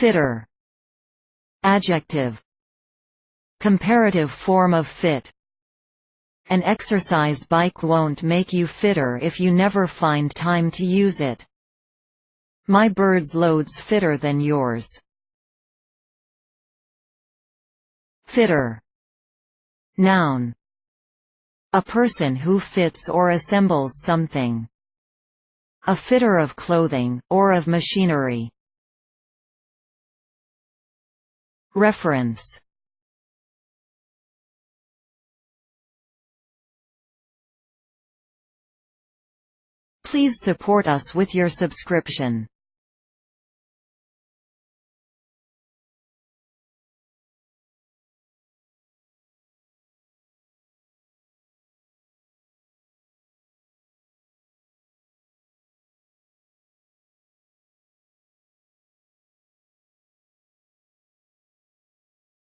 Fitter. Adjective. Comparative form of fit. An exercise bike won't make you fitter if you never find time to use it. My bird's load's fitter than yours. Fitter. Noun. A person who fits or assembles something. A fitter of clothing, or of machinery. Reference. Please support us with your subscription.